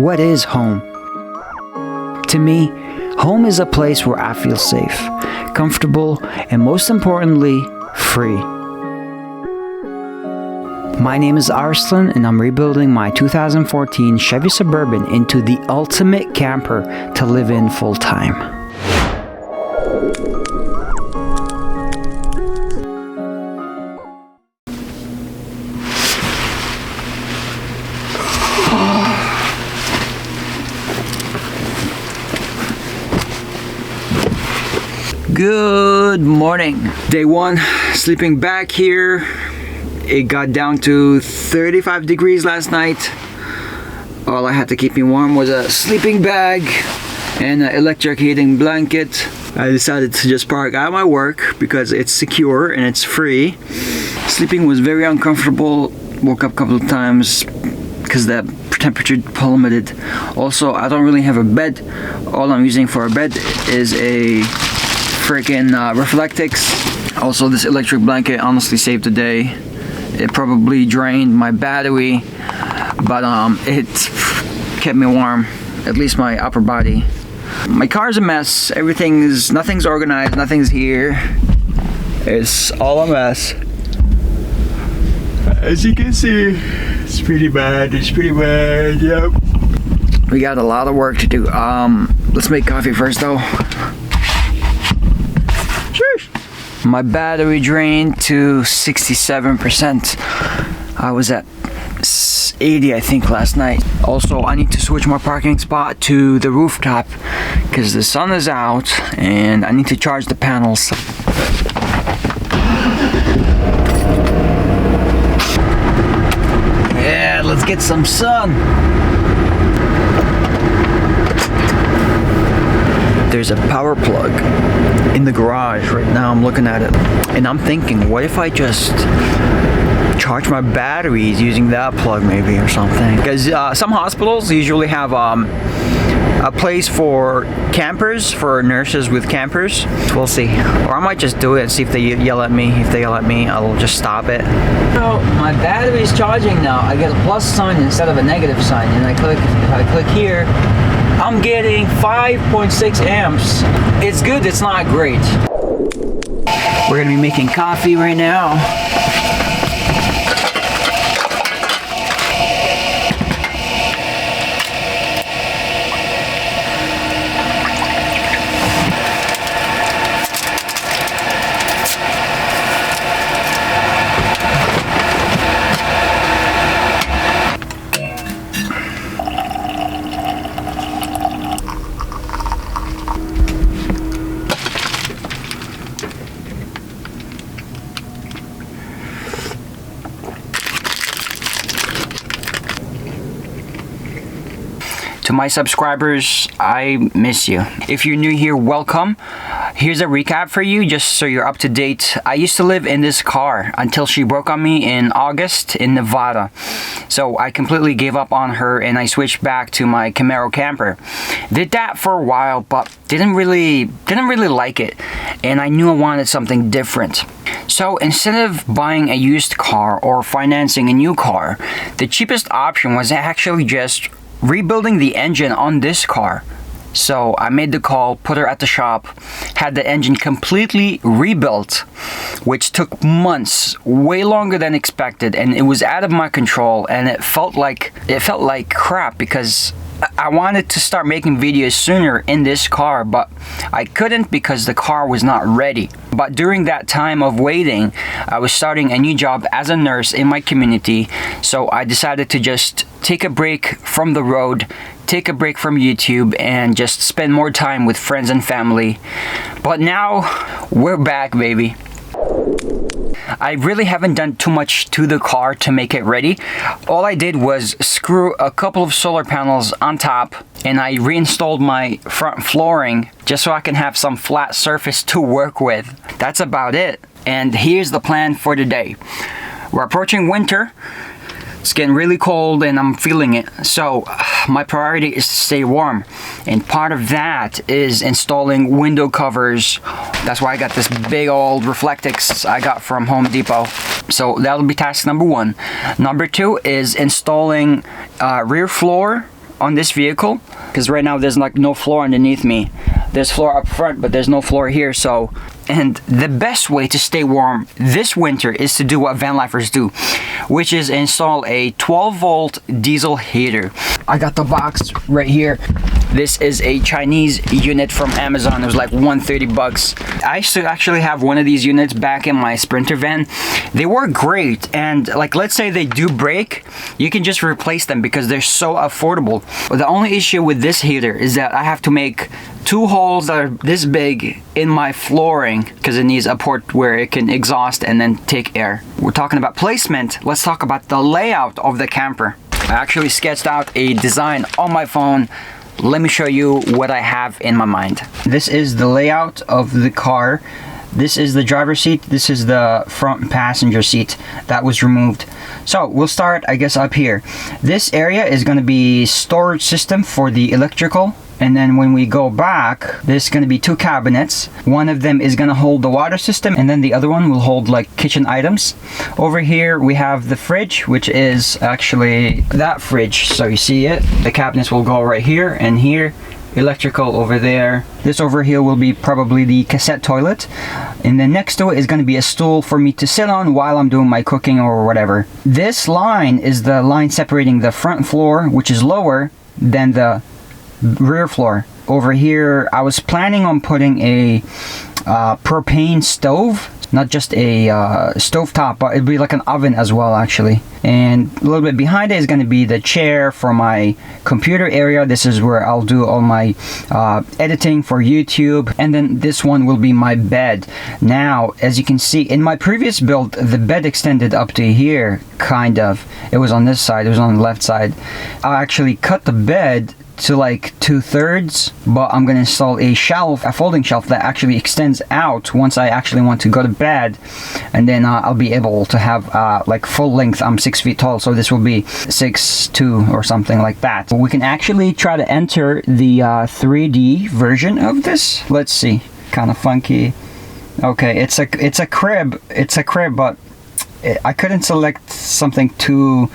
what is home? To me, home is a place where I feel safe, comfortable, and most importantly, free. My name is Arslan, and I'm rebuilding my 2014 Chevy Suburban into the ultimate camper to live in full time. Good morning. Day one, sleeping back here. It got down to 35 degrees last night. All I had to keep me warm was a sleeping bag and an electric heating blanket. I decided to just park at my work because it's secure and it's free. Sleeping was very uncomfortable. Woke up a couple of times because the temperature plummeted. Also, I don't really have a bed. All I'm using for a bed is a freaking Reflectix. Also, this electric blanket honestly saved the day. It probably drained my battery, but it kept me warm, at least my upper body. My car's a mess. Nothing's organized, nothing's here. It's all a mess. As you can see, it's pretty bad. Yep. We got a lot of work to do. Let's make coffee first though. My battery drained to 67%. I was at 80 I think last night. Also, I need to switch my parking spot to the rooftop because the sun is out and I need to charge the panels. Yeah, let's get some sun. There's a power plug in the garage right now. I'm looking at it and I'm thinking, what if I just charge my batteries using that plug maybe or something? Because some hospitals usually have a place for campers, for nurses with campers. We'll see. Or I might just do it and see if they yell at me. If they yell at me, I'll just stop it. So my battery is charging now. I get a plus sign instead of a negative sign, and if I click here, I'm getting 5.6 amps. It's good, it's not great. We're gonna be making coffee right now. To my subscribers, I miss you. If you're new here, welcome. Here's a recap for you, just so you're up to date. I used to live in this car until she broke on me in August in Nevada. So I completely gave up on her and I switched back to my Camaro camper. Did that for a while, but didn't really like it. And I knew I wanted something different. So instead of buying a used car or financing a new car, the cheapest option was actually just rebuilding the engine on this car. So I made the call, put her at the shop, had the engine completely rebuilt, which took months, way longer than expected, and it was out of my control, and it felt like crap because I wanted to start making videos sooner in this car, but I couldn't because the car was not ready. But during that time of waiting, I was starting a new job as a nurse in my community, so I decided to just take a break from the road, take a break from YouTube, and just spend more time with friends and family. But now, we're back, baby. I really haven't done too much to the car to make it ready. All I did was screw a couple of solar panels on top, and I reinstalled my front flooring just so I can have some flat surface to work with. That's about it. And here's the plan for today. We're approaching winter. It's getting really cold and I'm feeling it. So my priority is to stay warm. And part of that is installing window covers. That's why I got this big old Reflectix I got from Home Depot. So that'll be task number one. Number two is installing rear floor on this vehicle, because right now there's like no floor underneath me. There's floor up front, but there's no floor here. So, and the best way to stay warm this winter is to do what VanLifers do, which is install a 12-volt diesel heater. I got the box right here. This is a Chinese unit from Amazon. It was like 130 bucks. I used to actually have one of these units back in my Sprinter van. They work great, and like, let's say they do break, you can just replace them because they're so affordable. But the only issue with this heater is that I have to make 2 holes that are this big in my flooring because it needs a port where it can exhaust and then take air. We're talking about placement. Let's talk about the layout of the camper. I actually sketched out a design on my phone. Let me show you what I have in my mind. This is the layout of the car. This is the driver's seat. This is the front passenger seat that was removed. So we'll start, I guess, up here. This area is going to be storage system for the electrical. And then when we go back, there's going to be 2 cabinets. One of them is going to hold the water system, and then the other one will hold like kitchen items. Over here we have the fridge, which is actually that fridge. So you see it. The cabinets will go right here and here. Electrical over there. This over here will be probably the cassette toilet, and then next to it is going to be a stool for me to sit on while I'm doing my cooking or whatever. This line is the line separating the front floor, which is lower than the rear floor. Over here I was planning on putting a propane stove, not just a stovetop, but it'd be like an oven as well actually. And a little bit behind it is going to be the chair for my computer area. This is where I'll do all my editing for YouTube. And then this one will be my bed. Now, as you can see, in my previous build, the bed extended up to here, kind of. It was on this side, it was on the left side. I actually cut the bed to like 2/3, but I'm gonna install a shelf, a folding shelf that actually extends out once I actually want to go to bed, and then I'll be able to have like full length. I'm 6 feet tall, so this will be 6'2" or something like that. We can actually try to enter the 3D version of this. Let's see, kind of funky. Okay, it's a crib. It's a crib, but I couldn't select something too.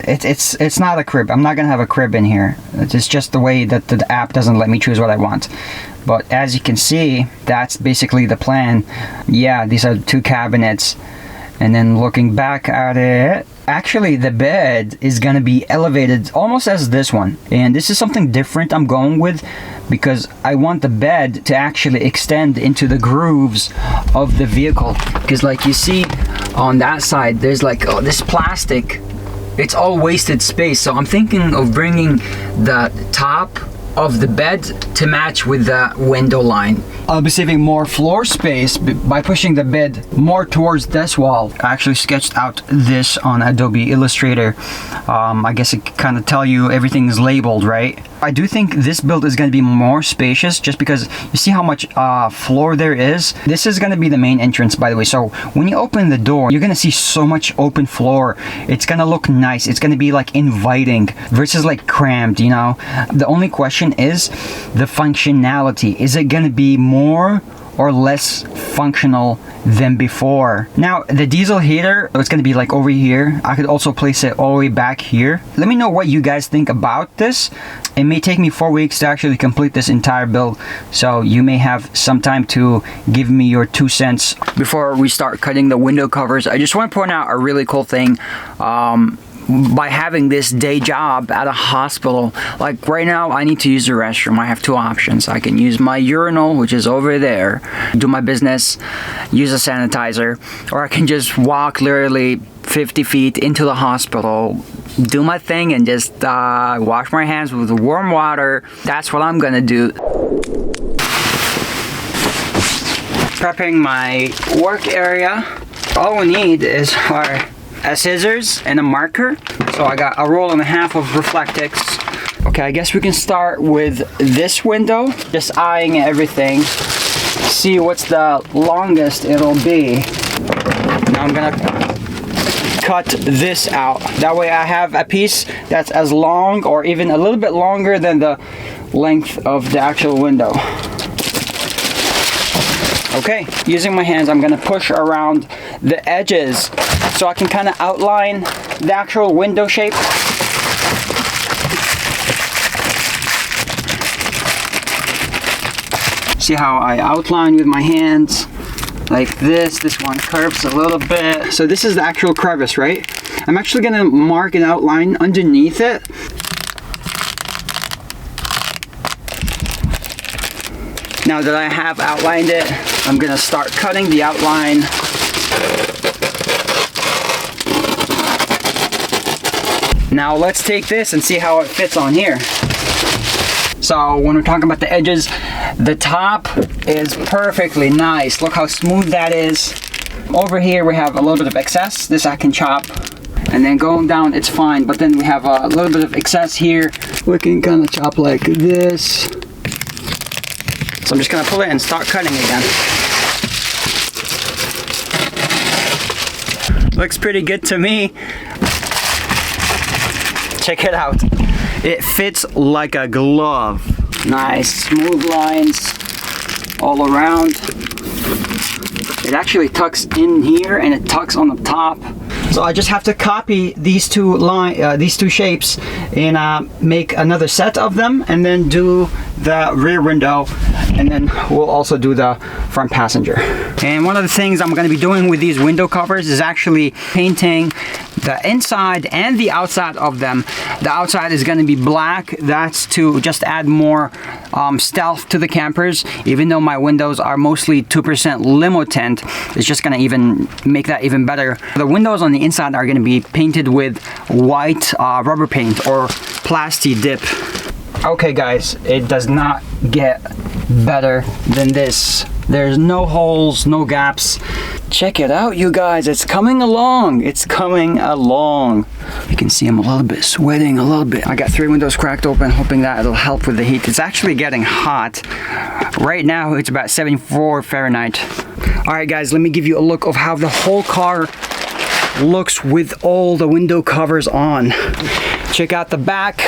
It's not a crib. I'm not gonna have a crib in here. It's just the way that the app doesn't let me choose what I want. But as you can see, that's basically the plan. Yeah, these are 2 cabinets. And then looking back at it, actually the bed is gonna be elevated almost as this one. And this is something different I'm going with, because I want the bed to actually extend into the grooves of the vehicle. Because like you see on that side, there's like this plastic. It's all wasted space. So I'm thinking of bringing the top of the bed to match with the window line. I'll be saving more floor space by pushing the bed more towards this wall. I actually sketched out this on Adobe Illustrator. I guess it kind of tell you everything is labeled, right? I do think this build is going to be more spacious just because you see how much floor there is. This is going to be the main entrance, by the way. So when you open the door, you're going to see so much open floor. It's going to look nice. It's going to be like inviting versus like cramped, you know? The only question is the functionality. Is it going to be more or less functional than before? Now, the diesel heater, it's going to be like over here. I could also place it all the way back here. Let me know what you guys think about this. It may take me 4 weeks to actually complete this entire build, so you may have some time to give me your 2 cents. Before we start cutting the window covers, I just want to point out a really cool thing. By having this day job at a hospital, like right now I need to use the restroom. I have 2 options. I can use my urinal, which is over there, do my business, use a sanitizer, or I can just walk literally 50 feet into the hospital, do my thing, and just wash my hands with warm water. That's what I'm gonna do. Prepping my work area. All we need is our scissors and a marker. So I got a roll and a half of Reflectix. Okay, I guess we can start with this window. Just eyeing everything. See what's the longest it'll be. Now I'm gonna cut this out. That way I have a piece that's as long or even a little bit longer than the length of the actual window. Okay, using my hands, I'm gonna push around the edges so I can kind of outline the actual window shape. See how I outline with my hands like this. This one curves a little bit. So this is the actual crevice, right? I'm actually gonna mark an outline underneath it. Now that I have outlined it, I'm gonna start cutting the outline. Now let's take this and see how it fits on here. So when we're talking about the edges, the top is perfectly nice. Look how smooth that is. Over here we have a little bit of excess. This I can chop. And then going down, it's fine. But then we have a little bit of excess here. We can kind of chop like this. So I'm just gonna pull it and start cutting again. Looks pretty good to me. Check it out. It fits like a glove. Nice, smooth lines all around. It actually tucks in here and it tucks on the top. So I just have to copy these two shapes and make another set of them, and then do the rear window, and then we'll also do the front passenger. And one of the things I'm going to be doing with these window covers is actually painting the inside and the outside of them. The outside is going to be black. That's to just add more stealth to the campers. Even though my windows are mostly 2% limo tint, it's just going to even make that even better. The windows on the inside are going to be painted with white rubber paint or plasti dip. Okay guys, it does not get better than this. There's no holes, no gaps. Check it out, you guys. It's coming along. It's coming along. You can see I'm a little bit sweating a little bit. I got 3 windows cracked open, hoping that it'll help with the heat. It's actually getting hot. Right now, it's about 74 Fahrenheit. All right, guys, let me give you a look of how the whole car looks with all the window covers on. Check out the back.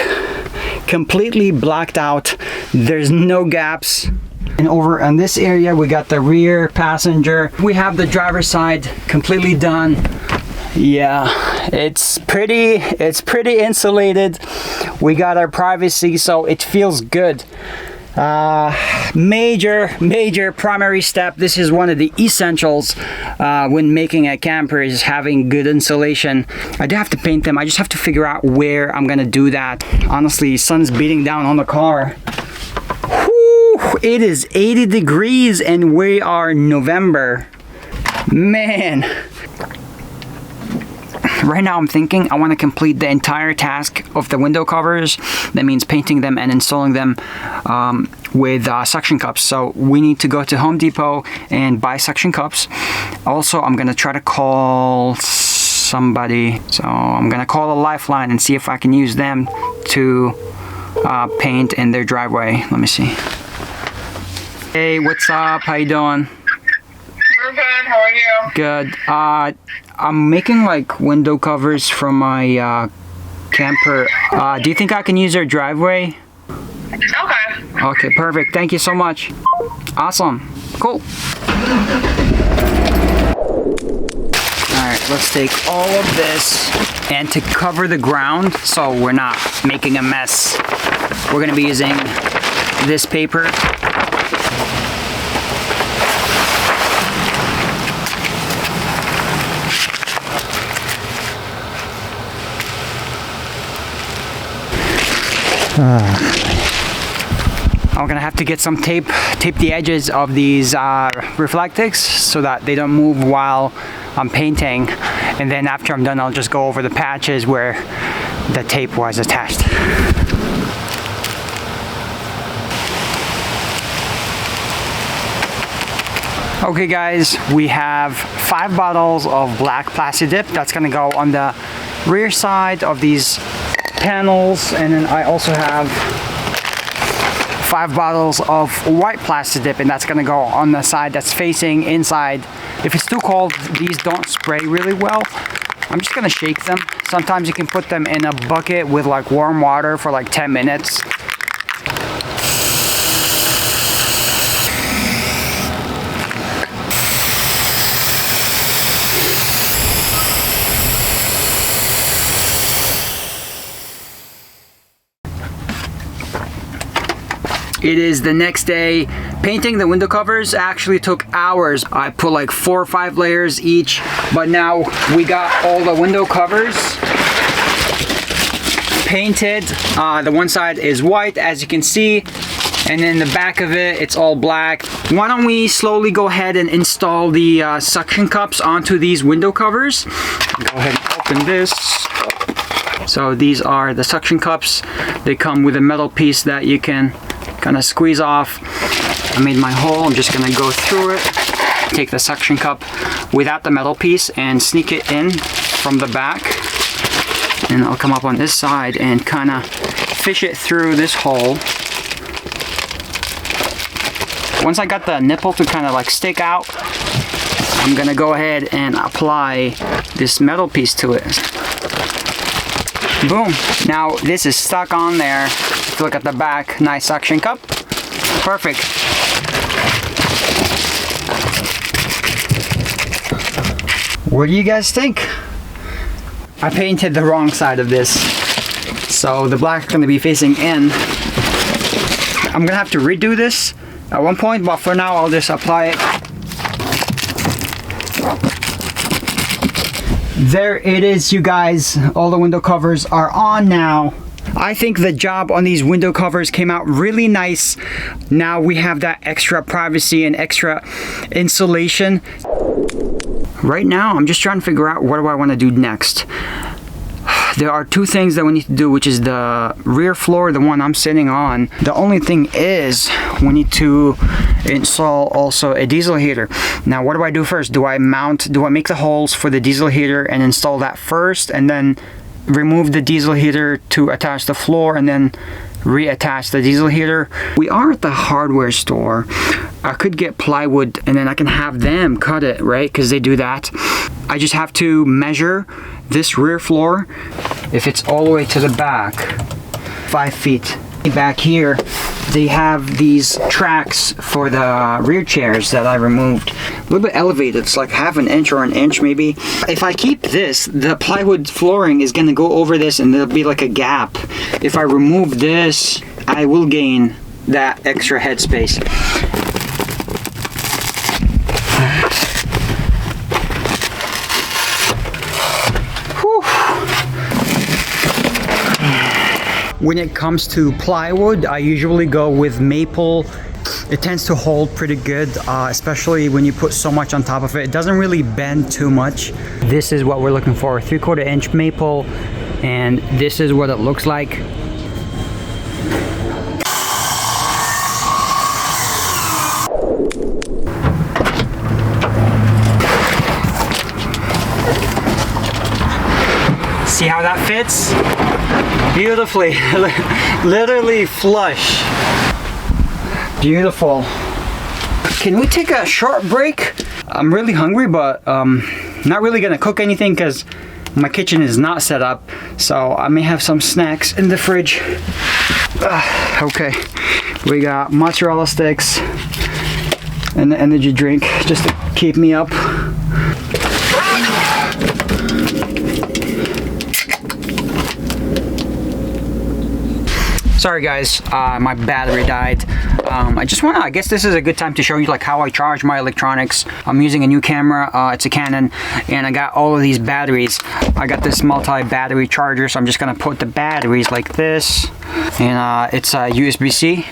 Completely blacked out. There's no gaps. And over on this area, we got the rear passenger. We have the driver's side completely done. Yeah, it's pretty insulated. We got our privacy, so it feels good. Major primary step. This is one of the essentials when making a camper, is having good insulation. I do have to paint them. I just have to figure out where I'm gonna do that. Honestly, sun's beating down on the car. Whew, it is 80 degrees and we are November. Man. Right now I'm thinking I want to complete the entire task of the window covers. That means painting them and installing them with suction cups. So we need to go to Home Depot and buy suction cups. Also, I'm going to try to call somebody. So I'm going to call a Lifeline and see if I can use them to paint in their driveway. Let me see. Hey, what's up? How you doing? We're good. How are you? Good. I'm making like window covers from my camper. Do you think I can use their driveway? Okay. Okay, perfect. Thank you so much. Awesome. Cool. Alright, let's take all of this, and to cover the ground so we're not making a mess, we're going to be using this paper. I'm gonna have to get some tape the edges of these reflectix so that they don't move while I'm painting, and then after I'm done I'll just go over the patches where the tape was attached. Okay guys, we have 5 bottles of black plasti dip. That's gonna go on the rear side of these panels, and then I also have 5 bottles of white plasti dip, and that's gonna go on the side that's facing inside. If it's too cold, these don't spray really well. I'm just gonna shake them. Sometimes you can put them in a bucket with like warm water for like 10 minutes. It is the next day. Painting the window covers actually took hours. I put like 4 or 5 layers each, but now we got all the window covers painted. The one side is white, as you can see, and then the back of it, it's all black. Why don't we slowly go ahead and install the suction cups onto these window covers. Go ahead and open this. So these are the suction cups. They come with a metal piece that you can kind of squeeze off. I made my hole. I'm just gonna go through it, take the suction cup without the metal piece and sneak it in from the back. And I'll come up on this side and kind of fish it through this hole. Once I got the nipple to kind of like stick out, I'm gonna go ahead and apply this metal piece to it. Boom. Now this is stuck on there. If you look at the back, nice suction cup. Perfect. What do you guys think? I painted the wrong side of this, so the black is going to be facing in. I'm gonna have to redo this at one point, but for now I'll just apply it. There it is, you guys. All the window covers are on now. I think the job on these window covers came out really nice. Now we have that extra privacy and extra insulation. Right now, I'm just trying to figure out what do I want to do next. There are 2 things that we need to do, which is the rear floor, the one I'm sitting on. The only thing is we need to install also a diesel heater. Now, what do I do first? Do I make the holes for the diesel heater and install that first, and then remove the diesel heater to attach the floor and then reattach the diesel heater? We are at the hardware store. I could get plywood and then I can have them cut it, right? Because they do that. I just have to measure this rear floor. If it's all the way to the back, 5 feet. Back here, they have these tracks for the rear chairs that I removed. A little bit elevated, it's like half an inch or an inch maybe. If I keep this, the plywood flooring is gonna go over this and there'll be like a gap. If I remove this, I will gain that extra headspace. When it comes to plywood, I usually go with maple. It tends to hold pretty good, especially when you put so much on top of it. It doesn't really bend too much. This is what we're looking for, 3/4 inch maple, and this is what it looks like. See how that fits? Beautifully, literally flush. Beautiful. Can we take a short break? I'm really hungry, but not really gonna cook anything because my kitchen is not set up. So I may have some snacks in the fridge. Okay, we got mozzarella sticks and the energy drink just to keep me up. Sorry guys, my battery died. I guess this is a good time to show you like how I charge my electronics. I'm using a new camera, it's a Canon, and I got all of these batteries. I got this multi-battery charger, so I'm just gonna put the batteries like this, and it's a USB-C.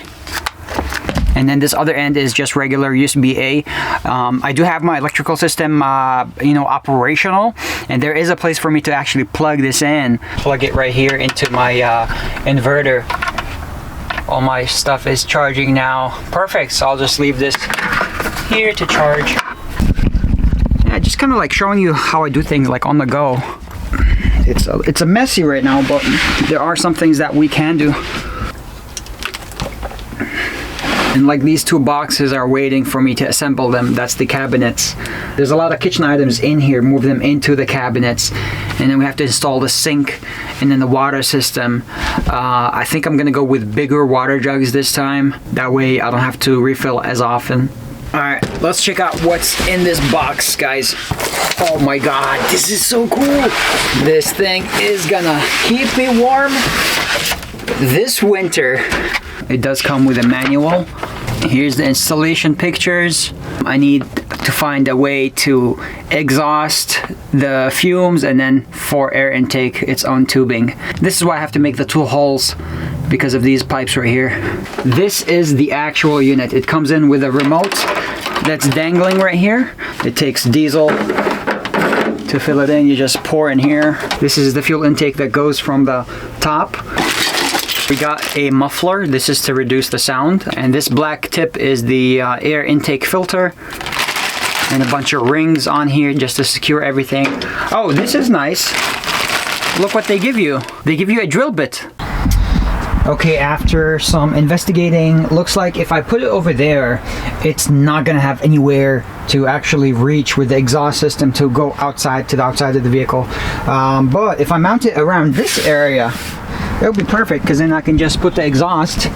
And then this other end is just regular USB-A. I do have my electrical system, operational, and there is a place for me to actually plug this in. Plug it right here into my inverter. All my stuff is charging now. Perfect, so I'll just leave this here to charge. Yeah, just kind of like showing you how I do things like on the go. It's a messy right now, but there are some things that we can do. And like these 2 boxes are waiting for me to assemble them. That's the cabinets. There's a lot of kitchen items in here. Move them into the cabinets. And then we have to install the sink and then the water system. I think I'm gonna go with bigger water jugs this time. That way I don't have to refill as often. All right, let's check out what's in this box, guys. Oh my God, this is so cool. This thing is gonna keep me warm. this winter, it does come with a manual. Here's the installation pictures. I need to find a way to exhaust the fumes, and then for air intake, its own tubing. This is why I have to make the 2 holes, because of these pipes right here. This is the actual unit. It comes in with a remote that's dangling right here. It takes diesel to fill it in. You just pour in here. This is the fuel intake that goes from the top. We got a muffler. This is to reduce the sound. And this black tip is the air intake filter. And a bunch of rings on here just to secure everything. Oh, this is nice. Look what they give you. They give you a drill bit. Okay, after some investigating, looks like if I put it over there, it's not gonna have anywhere to actually reach with the exhaust system to go outside to the outside of the vehicle. But if I mount it around this area, it would be perfect, because then I can just put the exhaust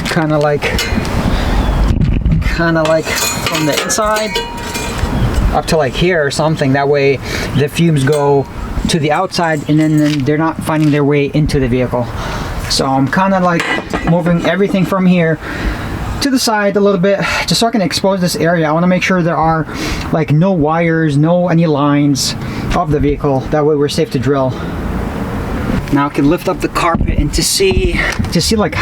kind of like from the inside up to like here or something. That way the fumes go to the outside, and then they're not finding their way into the vehicle. So I'm kind of like moving everything from here to the side a little bit, just so I can expose this area. I want to make sure there are like no wires, any lines of the vehicle. That way we're safe to drill. Now I can lift up the carpet and to see like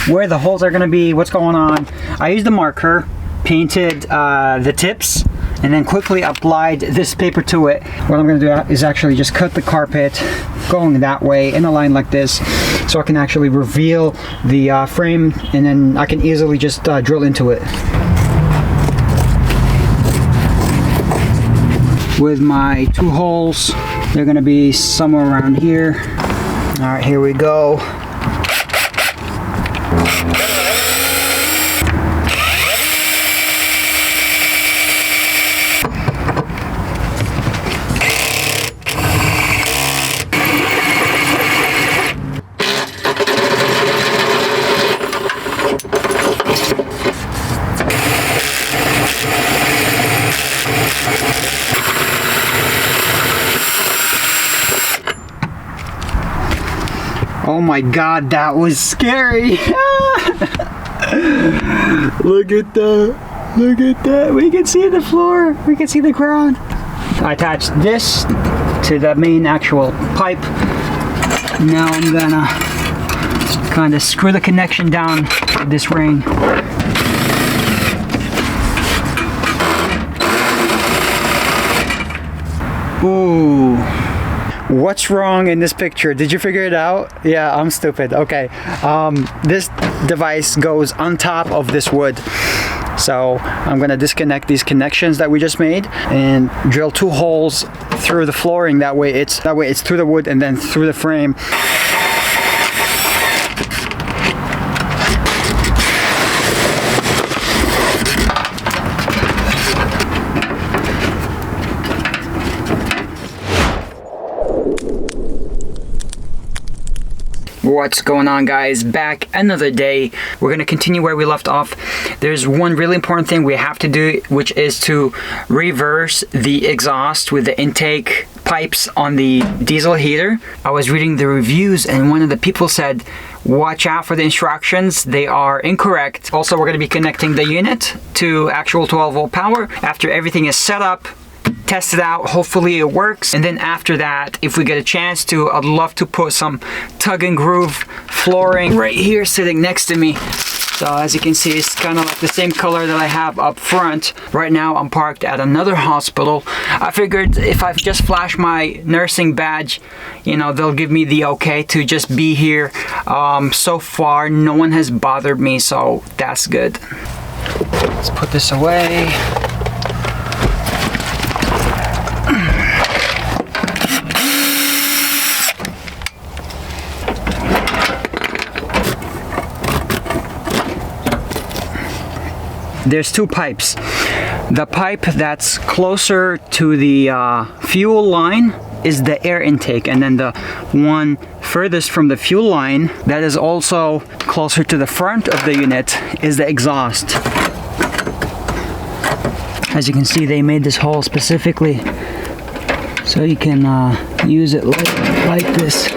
where the holes are going to be, what's going on. I used a marker, painted the tips, and then quickly applied this paper to it. What I'm going to do is actually just cut the carpet going that way in a line like this, so I can actually reveal the frame, and then I can easily just drill into it. With my 2 holes, they're going to be somewhere around here. All right, here we go. Oh my god, that was scary. Look at that. Look at that. We can see the floor. We can see the ground. I attached this to the main actual pipe. Now I'm gonna kind of screw the connection down with this ring. Ooh. What's wrong in this picture? Did you figure it out? Yeah, I'm stupid. Okay. This device goes on top of this wood. So I'm gonna disconnect these connections that we just made and drill 2 holes through the flooring. That way it's through the wood and then through the frame. What's going on, guys? Back another day. We're gonna continue where we left off. There's one really important thing we have to do, which is to reverse the exhaust with the intake pipes on the diesel heater. I was reading the reviews and one of the people said, watch out for the instructions, they are incorrect. Also, we're gonna be connecting the unit to actual 12-volt power. After everything is set up, test it out, hopefully it works, and then after that, if we get a chance to, I'd love to put some tug and groove flooring right here sitting next to me. So as you can see, it's kind of like the same color that I have up front. Right now I'm parked at another hospital. I figured if I just flash my nursing badge, you know, they'll give me the okay to just be here. So far no one has bothered me, so that's good. Let's put this away. There's 2 pipes. The pipe that's closer to the fuel line is the air intake, and then the one furthest from the fuel line that is also closer to the front of the unit is the exhaust. As you can see, they made this hole specifically so you can use it like this.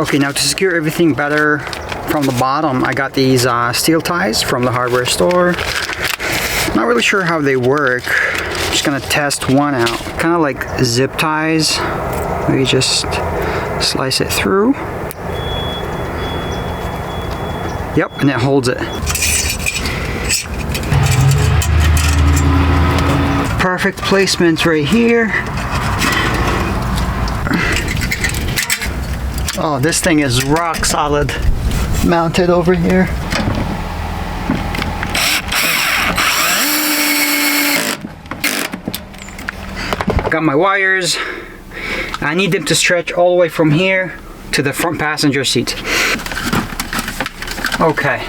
Okay, now to secure everything better from the bottom, I got these steel ties from the hardware store. Not really sure how they work. Just gonna test one out. Kind of like zip ties. We just slice it through. Yep, and it holds it. Perfect placement right here. Oh, this thing is rock solid. Mounted over here. Got my wires. I need them to stretch all the way from here to the front passenger seat. Okay.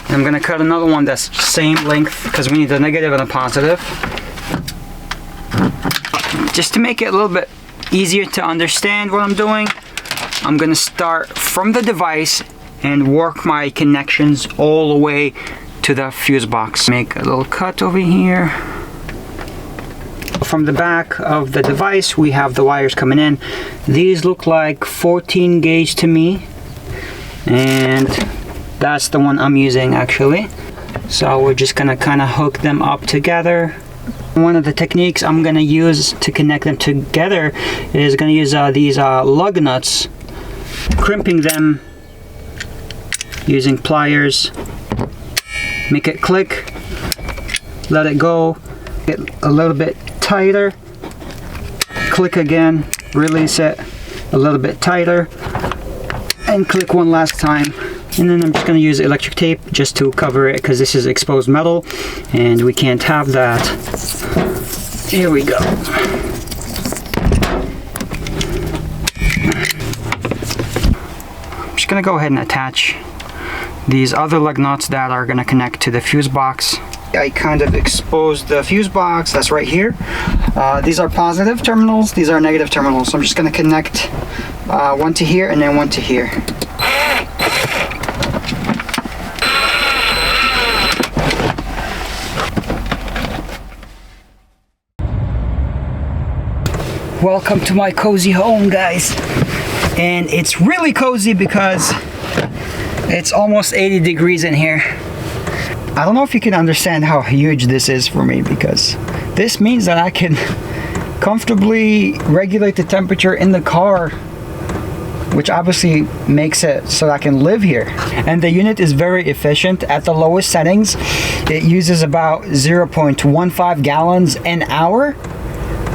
I'm gonna cut another one that's same length because we need a negative and a positive. Just to make it a little bit easier to understand what I'm doing, I'm gonna start from the device and work my connections all the way to the fuse box. Make a little cut over here. From the back of the device, we have the wires coming in. These look like 14 gauge to me, and that's the one I'm using actually. So we're just gonna kind of hook them up together. One of the techniques I'm gonna use to connect them together is gonna use these lug nuts, crimping them using pliers. Make it click, let it go, get a little bit tighter, click again, release it, a little bit tighter, and click one last time. And then I'm just going to use electric tape just to cover it because this is exposed metal and we can't have that. Here we go. I'm just going to go ahead and attach these other lug nuts that are going to connect to the fuse box. I kind of exposed the fuse box that's right here. These are positive terminals, these are negative terminals. So I'm just going to connect one to here and then one to here. Welcome to my cozy home, guys. And it's really cozy because it's almost 80 degrees in here. I don't know if you can understand how huge this is for me, because this means that I can comfortably regulate the temperature in the car, which obviously makes it so I can live here. And the unit is very efficient. At the lowest settings, it uses about 0.15 gallons an hour,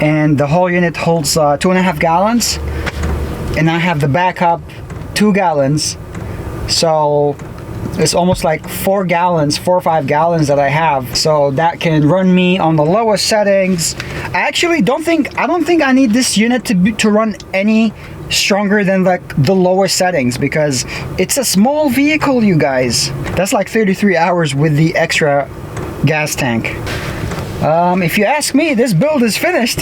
and the whole unit holds 2.5 gallons, and I have the backup 2 gallons, so it's almost like 4 or 5 gallons that I have. So that can run me on the lowest settings. I don't think I need this unit to run any stronger than like the lowest settings, because it's a small vehicle, you guys. That's like 33 hours with the extra gas tank. If you ask me, this build is finished.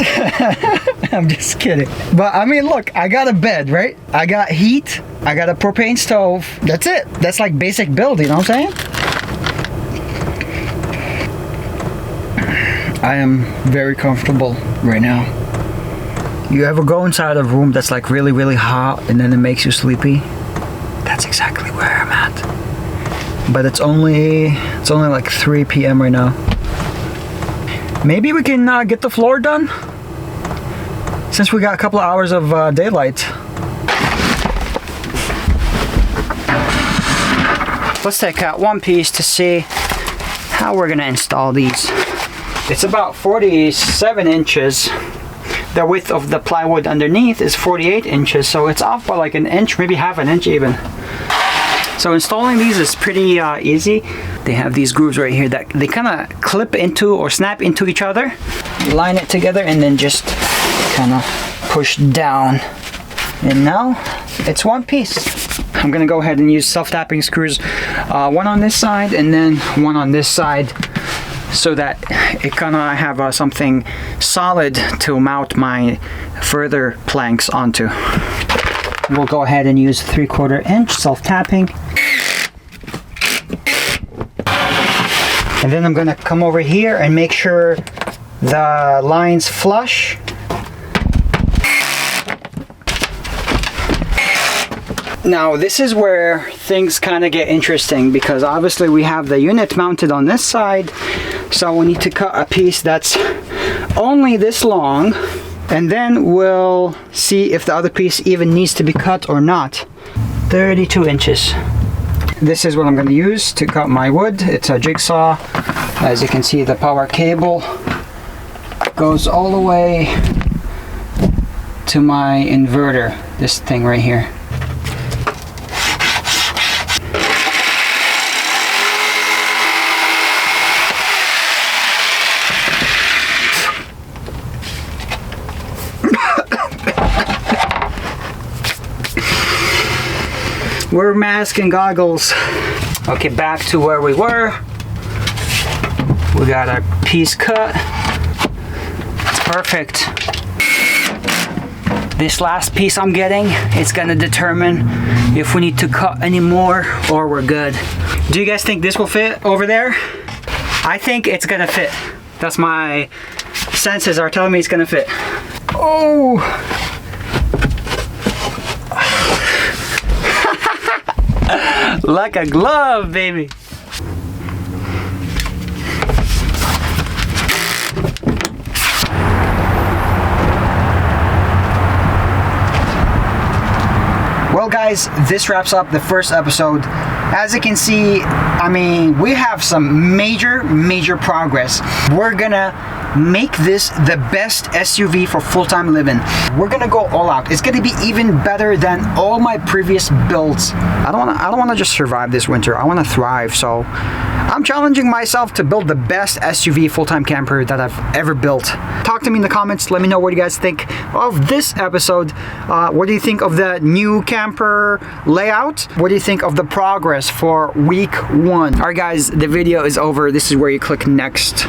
I'm just kidding. But I mean, look, I got a bed, right? I got heat. I got a propane stove. That's it. That's like basic build, you know what I'm saying? I am very comfortable right now. You ever go inside a room that's like really, really hot and then it makes you sleepy? That's exactly where I'm at. But it's only like 3 p.m. right now. Maybe we can get the floor done, since we got a couple of hours of daylight. Let's take out one piece to see how we're gonna install these. It's about 47 inches. The width of the plywood underneath is 48 inches, so it's off by like an inch, maybe half an inch even. So installing these is pretty easy. They have these grooves right here that they kind of clip into or snap into each other. Line it together and then just kind of push down. And now it's one piece. I'm gonna go ahead and use self-tapping screws, one on this side and then one on this side, so that it kind of have something solid to mount my further planks onto. We'll go ahead and use 3/4 inch self-tapping. And then I'm gonna come over here and make sure the lines flush. Now this is where things kind of get interesting, because obviously we have the unit mounted on this side, so we need to cut a piece that's only this long, and then we'll see if the other piece even needs to be cut or not. 32 inches. This is what I'm going to use to cut my wood. It's a jigsaw. As you can see, the power cable goes all the way to my inverter, this thing right here. Wear mask and goggles. Okay, back to where we were. We got our piece cut. It's perfect. This last piece I'm getting, it's gonna determine if we need to cut any more or we're good. Do you guys think this will fit over there? I think it's gonna fit. That's my senses are telling me it's gonna fit. Oh! Like a glove, baby. Well guys, this wraps up the first episode. As you can see, I mean, we have some major progress. We're gonna make this the best SUV for full-time living. We're gonna go all out. It's gonna be even better than all my previous builds. I don't wanna just survive this winter. I wanna thrive. So I'm challenging myself to build the best SUV full-time camper that I've ever built. Talk to me in the comments. Let me know what you guys think of this episode. What do you think of the new camper layout? What do you think of the progress for week 1? All right guys, the video is over. This is where you click next.